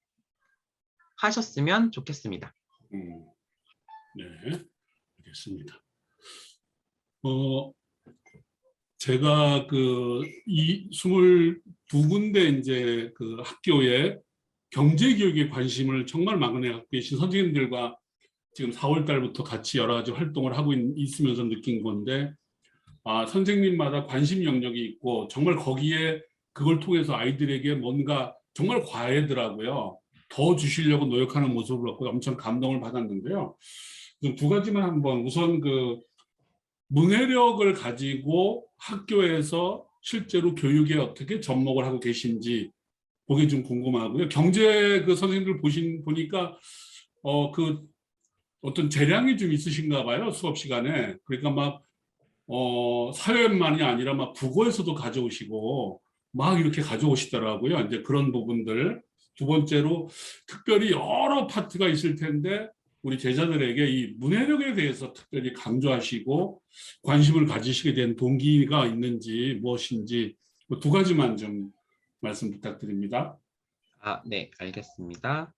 하셨으면 좋겠습니다. 네, 알겠습니다. 제가 이 22군데 이제 그 학교에 경제 교육에 관심을 정말 많이 갖고 계신 선생님들과 지금 4월 달부터 같이 여러 가지 활동을 하고 있으면서 느낀 건데, 선생님마다 관심 영역이 있고 정말 거기에 그걸 통해서 아이들에게 뭔가 정말 과외더라고요. 더 주시려고 노력하는 모습을 갖고 엄청 감동을 받았는데요. 두 가지만 한번 우선 문해력을 가지고 학교에서 실제로 교육에 어떻게 접목을 하고 계신지 그게 좀 궁금하고요. 경제 선생님들 보니까 어떤 재량이 좀 있으신가 봐요, 수업 시간에. 그러니까 막 사회만이 아니라 막 국어에서도 가져오시고 막 이렇게 가져오시더라고요. 이제 그런 부분들. 두 번째로 특별히 여러 파트가 있을 텐데 우리 제자들에게 이 문해력에 대해서 특별히 강조하시고 관심을 가지시게 된 동기가 있는지 무엇인지 두 가지만 좀 말씀 부탁드립니다. 네, 알겠습니다.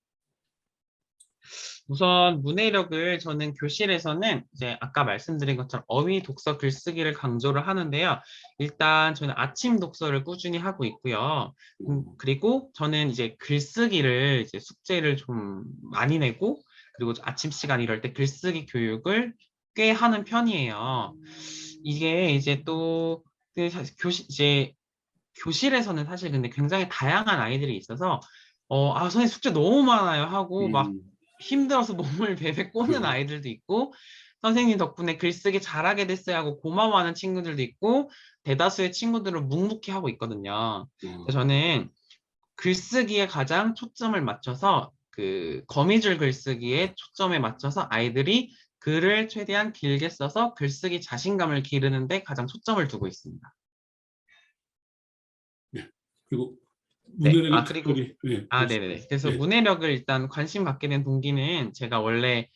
우선 문해력을 저는 교실에서는 이제 아까 말씀드린 것처럼 어휘, 독서, 글쓰기를 강조를 하는데요. 일단 저는 아침 독서를 꾸준히 하고 있고요. 그리고 저는 이제 글쓰기를 이제 숙제를 좀 많이 내고 그리고 아침 시간 이럴 때 글쓰기 교육을 꽤 하는 편이에요. 이게 이제 또 교실에서는 사실 근데 굉장히 다양한 아이들이 있어서 선생님 숙제 너무 많아요 하고 막 힘들어서 몸을 베베 꼬는 아이들도 있고 선생님 덕분에 글쓰기 잘하게 됐어요 하고 고마워하는 친구들도 있고 대다수의 친구들은 묵묵히 하고 있거든요. 그래서 저는 글쓰기에 가장 초점을 맞춰서 그 거미줄 글쓰기에 초점에 맞춰서 아이들이 글을 최대한 길게 써서 글쓰기 자신감을 기르는데 가장 초점을 두고 있습니다. 그리고 네. 문해력은 그리고 특별히 네네네. 그래서 네. 문해력을 일단 관심 갖게 된 동기는 제가 원래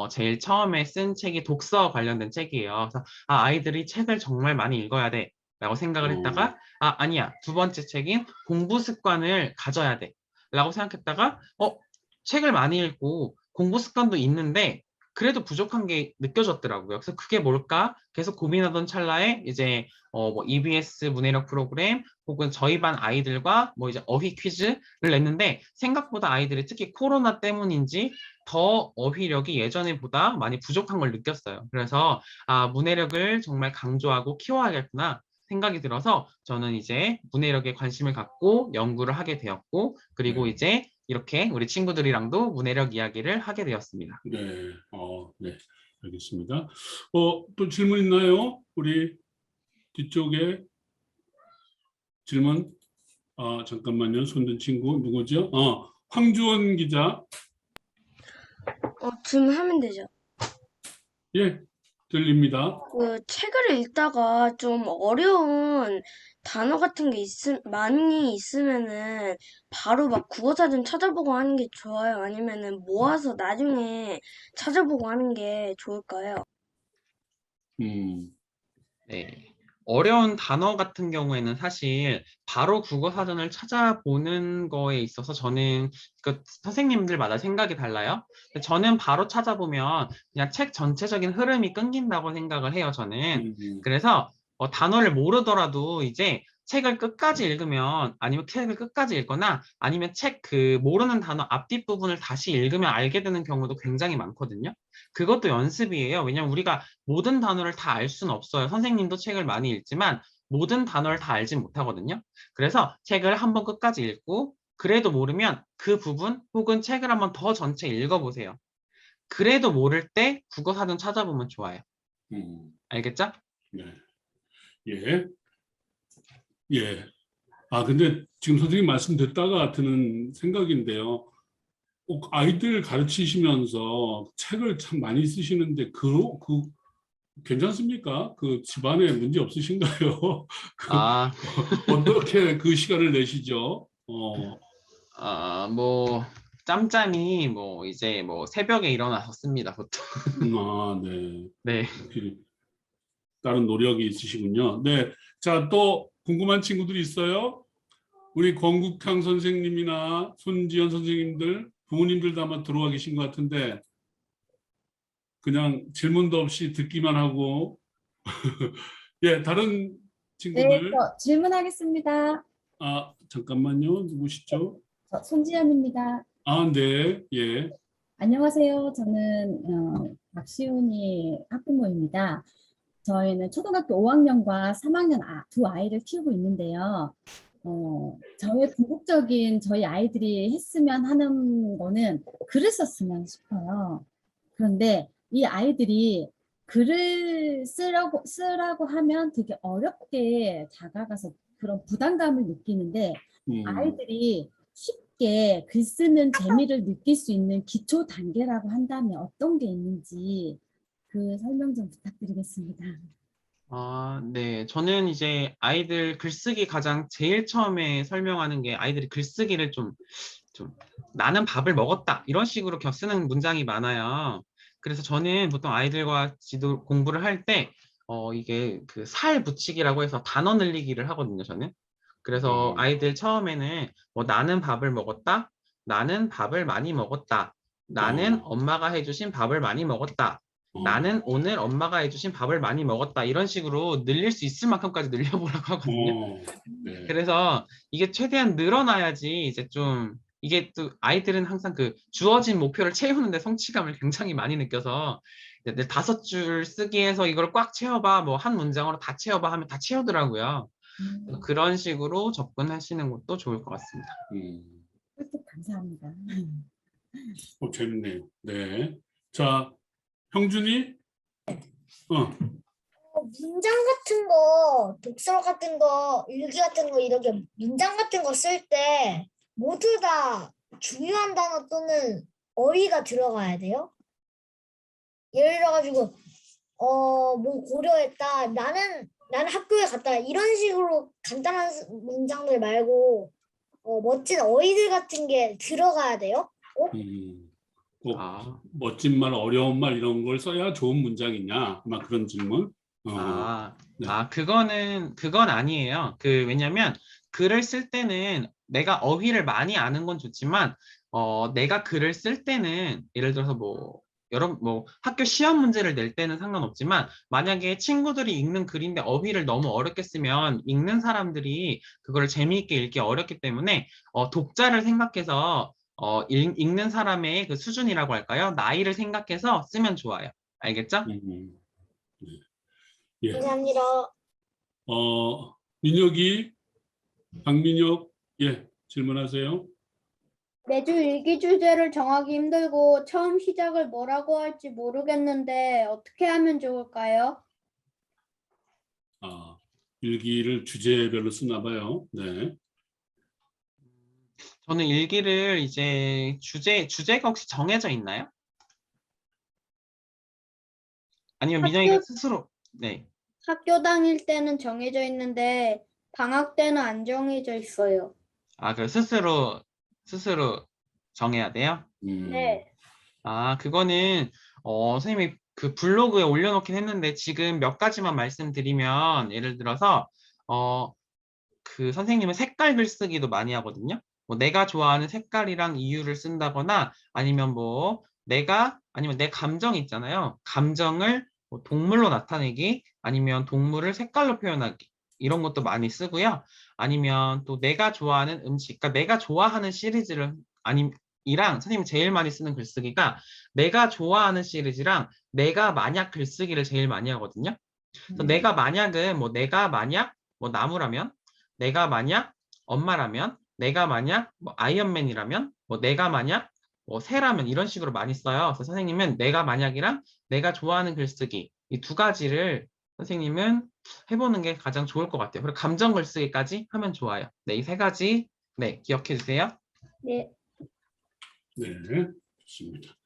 제일 처음에 쓴 책이 독서 관련된 책이에요. 그래서 아이들이 책을 정말 많이 읽어야 돼 라고 생각을 했다가 아니야. 두 번째 책인 공부 습관을 가져야 돼 라고 생각했다가 책을 많이 읽고 공부 습관도 있는데 그래도 부족한 게 느껴졌더라고요. 그래서 그게 뭘까? 계속 고민하던 찰나에 이제 뭐 EBS 문해력 프로그램 혹은 저희 반 아이들과 뭐 이제 어휘 퀴즈를 냈는데 생각보다 아이들이 특히 코로나 때문인지 더 어휘력이 예전에보다 많이 부족한 걸 느꼈어요. 그래서 문해력을 정말 강조하고 키워야겠구나 생각이 들어서 저는 이제 문해력에 관심을 갖고 연구를 하게 되었고 그리고 이제 이렇게 우리 친구들이랑도 문해력 이야기를 하게 되었습니다. 네, 네, 알겠습니다. 또 질문 있나요? 우리 뒤쪽에 질문. 잠깐만요. 손든 친구 누구죠? 황주원 기자. 질문하면 되죠. 예, 들립니다. 그 책을 읽다가 좀 어려운 단어 같은 게 많이 있으면은 바로 막 국어사전 찾아보고 하는 게 좋아요? 아니면은 모아서 나중에 찾아보고 하는 게 좋을까요? 음, 네. 어려운 단어 같은 경우에는 사실 바로 국어 사전을 찾아보는 거에 있어서 저는 그 선생님들마다 생각이 달라요. 근데 저는 바로 찾아보면 그냥 책 전체적인 흐름이 끊긴다고 생각을 해요, 저는. 음, 그래서 단어를 모르더라도 이제 책을 끝까지 읽으면 아니면 책을 끝까지 읽거나 아니면 책 그 모르는 단어 앞뒷 부분을 다시 읽으면 알게 되는 경우도 굉장히 많거든요. 그것도 연습이에요. 왜냐면 우리가 모든 단어를 다 알 수는 없어요. 선생님도 책을 많이 읽지만 모든 단어를 다 알진 못하거든요. 그래서 책을 한번 끝까지 읽고 그래도 모르면 그 부분 혹은 책을 한번 더 전체 읽어보세요. 그래도 모를 때 국어사전 찾아보면 좋아요. 알겠죠? 네. 예. 예. 아, 근데 지금 선생님 말씀 듣다가 드는 생각인데요. 아이들 가르치시면서 책을 참 많이 쓰시는데, 괜찮습니까? 그 집안에 문제 없으신가요? 아, 어떻게 그 시간을 내시죠? 뭐 짬짬이 뭐 이제 뭐 새벽에 일어나서 씁니다, 보통. 아, 네. 네. 확실히 다른 노력이 있으시군요. 네. 자, 또 궁금한 친구들이 있어요? 우리 권국향 선생님이나 손지연 선생님들, 부모님들도 아마 들어와 계신 것 같은데, 그냥 질문도 없이 듣기만 하고, 예, 다른 네, 친구들, 저 질문하겠습니다. 아, 잠깐만요. 누구시죠? 저 손지연입니다. 아, 네, 예. 안녕하세요. 저는 박시훈이 학부모입니다. 저희는 초등학교 5학년과 3학년 두 아이를 키우고 있는데요. 저의 궁극적인 저희 아이들이 했으면 하는 거는 글을 썼으면 싶어요. 그런데 이 아이들이 글을 쓰라고 하면 되게 어렵게 다가가서 그런 부담감을 느끼는데 아이들이 쉽게 글 쓰는 재미를 느낄 수 있는 기초 단계라고 한다면 어떤 게 있는지 그 설명 좀 부탁드리겠습니다. 네. 저는 이제 아이들 글쓰기 가장 제일 처음에 설명하는 게 아이들이 글쓰기를 좀 나는 밥을 먹었다. 이런 식으로 쓰는 문장이 많아요. 그래서 저는 보통 아이들과 지도 공부를 할 때, 이게 그 살 붙이기라고 해서 단어 늘리기를 하거든요, 저는. 그래서 아이들 처음에는 뭐 나는 밥을 먹었다. 나는 밥을 많이 먹었다. 나는 엄마가 해주신 밥을 많이 먹었다. 나는 오늘 엄마가 해주신 밥을 많이 먹었다. 이런 식으로 늘릴 수 있을 만큼까지 늘려보라고 하거든요. 네. 그래서 이게 최대한 늘어나야지 이제 좀 이게 또 아이들은 항상 그 주어진 목표를 채우는데 성취감을 굉장히 많이 느껴서 이제 5줄 쓰기에서 이걸 꽉 채워봐 뭐 한 문장으로 다 채워봐 하면 다 채우더라고요. 그래서 그런 식으로 접근하시는 것도 좋을 것 같습니다. 꿀팁 감사합니다. 재밌네요. 네. 자, 형준이? 문장 같은 거, 독서 같은 거, 일기 같은 거 이렇게 문장 같은 거 쓸 때 모두 다 중요한 단어 또는 어휘가 들어가야 돼요? 예를 들어가지고 뭐 고려했다. 나는 학교에 갔다. 이런 식으로 간단한 문장들 말고 멋진 어휘들 같은 게 들어가야 돼요? 꼭 멋진 말, 어려운 말 이런 걸 써야 좋은 문장이냐? 막 그런 질문. 네. 그건 아니에요. 왜냐면 글을 쓸 때는 내가 어휘를 많이 아는 건 좋지만, 내가 글을 쓸 때는 예를 들어서 뭐 학교 시험 문제를 낼 때는 상관없지만 만약에 친구들이 읽는 글인데 어휘를 너무 어렵게 쓰면 읽는 사람들이 그걸 재미있게 읽기 어렵기 때문에 독자를 생각해서 읽는 사람의 그 수준이라고 할까요? 나이를 생각해서 쓰면 좋아요. 알겠죠? 예. 감사합니다. 민혁이, 박민혁, 예, 질문하세요. 매주 일기 주제를 정하기 힘들고 처음 시작을 뭐라고 할지 모르겠는데 어떻게 하면 좋을까요? 일기를 주제별로 쓰나 봐요. 네. 저는 일기를 이제 주제가 혹시 정해져 있나요? 아니면 민영이가 스스로 네. 학교 다닐 때는 정해져 있는데 방학 때는 안 정해져 있어요. 아, 그 스스로 정해야 돼요? 네. 아, 그거는 선생님이 그 블로그에 올려놓긴 했는데 지금 몇 가지만 말씀드리면 예를 들어서 그 선생님은 색깔 글쓰기도 많이 하거든요. 뭐 내가 좋아하는 색깔이랑 이유를 쓴다거나 아니면 아니면 내 감정 있잖아요. 감정을 뭐 동물로 나타내기 아니면 동물을 색깔로 표현하기 이런 것도 많이 쓰고요. 아니면 또 내가 좋아하는 음식, 그러니까 내가 좋아하는 시리즈를 이랑 선생님이 제일 많이 쓰는 글쓰기가 내가 좋아하는 시리즈랑 내가 만약 글쓰기를 제일 많이 하거든요. 그래서 내가 만약은 내가 만약 나무라면 내가 만약 엄마라면 내가 만약 아이언맨이라면 내가 만약 새라면 이런 식으로 많이 써요. 그래서 선생님은 내가 만약이랑 내가 좋아하는 글쓰기 이 두 가지를 선생님은 해보는 게 가장 좋을 것 같아요. 그리고 감정 글쓰기까지 하면 좋아요. 네, 이 세 가지 네, 기억해 주세요. 네. 네, 좋습니다.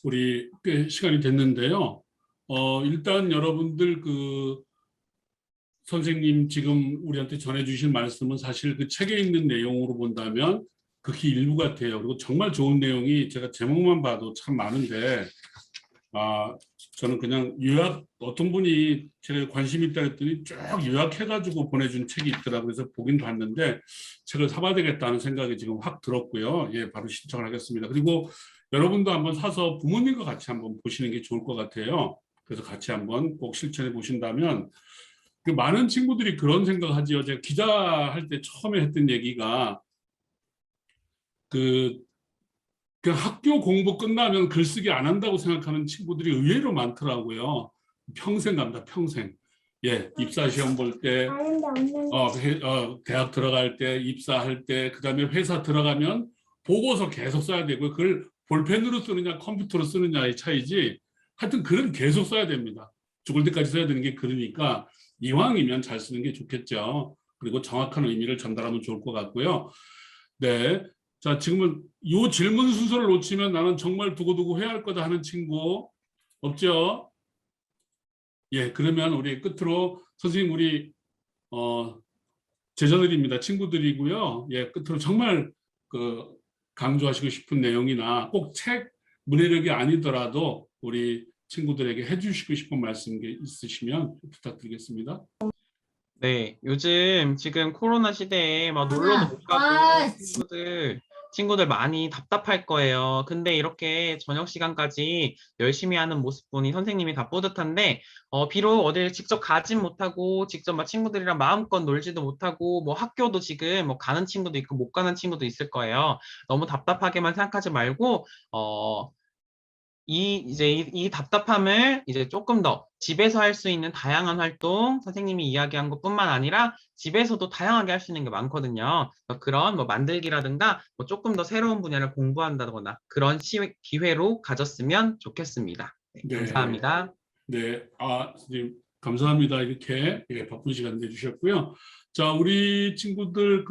우리 꽤 시간이 됐는데요. 일단 여러분들 그 선생님 지금 우리한테 전해주신 말씀은 사실 그 책에 있는 내용으로 본다면 극히 일부 같아요. 그리고 정말 좋은 내용이 제가 제목만 봐도 참 많은데, 저는 그냥 요약, 어떤 분이 제가 관심 있다 했더니 쭉 요약해가지고 보내준 책이 있더라고요. 그래서 보긴 봤는데 책을 사봐야 되겠다는 생각이 지금 확 들었고요. 예, 바로 신청을 하겠습니다. 그리고 여러분도 한번 사서 부모님과 같이 한번 보시는 게 좋을 것 같아요. 그래서 같이 한번 꼭 실천해 보신다면, 그 많은 친구들이 그런 생각을 하지요. 제가 기자할 때 처음에 했던 얘기가 그 학교 공부 끝나면 글쓰기 안 한다고 생각하는 친구들이 의외로 많더라고요. 평생 갑니다, 평생. 예, 입사 시험 볼 때, 대학 들어갈 때, 입사할 때, 그다음에 회사 들어가면 보고서 계속 써야 되고, 그걸 볼펜으로 쓰느냐, 컴퓨터로 쓰느냐의 차이지. 하여튼 글은 계속 써야 됩니다. 죽을 때까지 써야 되는 게 그러니까 이왕이면 잘 쓰는 게 좋겠죠. 그리고 정확한 의미를 전달하면 좋을 것 같고요. 네. 자, 지금은 이 질문 순서를 놓치면 나는 정말 두고두고 후회할 거다 하는 친구 없죠? 예, 그러면 우리 끝으로 선생님 우리 제자들입니다. 친구들이고요. 예, 끝으로 정말 그 강조하시고 싶은 내용이나 꼭 책 문해력이 아니더라도 우리 친구들에게 해주시고 싶은 말씀 있으시면 부탁드리겠습니다. 네, 요즘 지금 코로나 시대에 막 놀러도 못 가고 친구들 많이 답답할 거예요. 근데 이렇게 저녁 시간까지 열심히 하는 모습 보니 선생님이 다 뿌듯한데, 비록 어딜 직접 가진 못하고, 직접 막 친구들이랑 마음껏 놀지도 못하고, 학교도 지금 가는 친구도 있고, 못 가는 친구도 있을 거예요. 너무 답답하게만 생각하지 말고, 이 답답함을 이제 조금 더 집에서 할 수 있는 다양한 활동, 선생님이 이야기한 것뿐만 아니라 집에서도 다양하게 할 수 있는 게 많거든요. 그런 만들기라든가 조금 더 새로운 분야를 공부한다거나 그런 기회로 가졌으면 좋겠습니다. 네, 감사합니다. 네, 선생님 감사합니다. 이렇게 바쁜 시간 내주셨고요. 자, 우리 친구들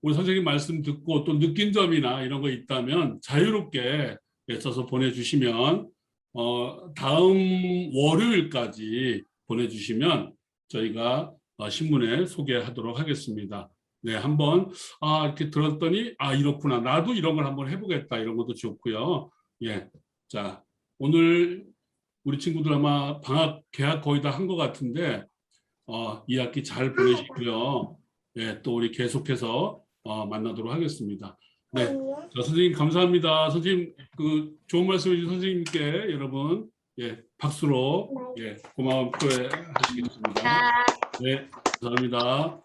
우리 선생님 말씀 듣고 또 느낀 점이나 이런 거 있다면 자유롭게 써서 보내주시면 다음 월요일까지 보내주시면 저희가 신문에 소개하도록 하겠습니다. 네, 한번 이렇게 들었더니 이렇구나, 나도 이런 걸 한번 해보겠다, 이런 것도 좋고요. 예, 자, 오늘 우리 친구들 아마 방학 개학 거의 다 한 것 같은데 2학기 잘 보내시고요. 예, 또 우리 계속해서 만나도록 하겠습니다. 네, 자, 선생님 감사합니다. 선생님 좋은 말씀 해주신 선생님께 여러분 박수로 고마운 표현 하시겠습니다. 네, 감사합니다.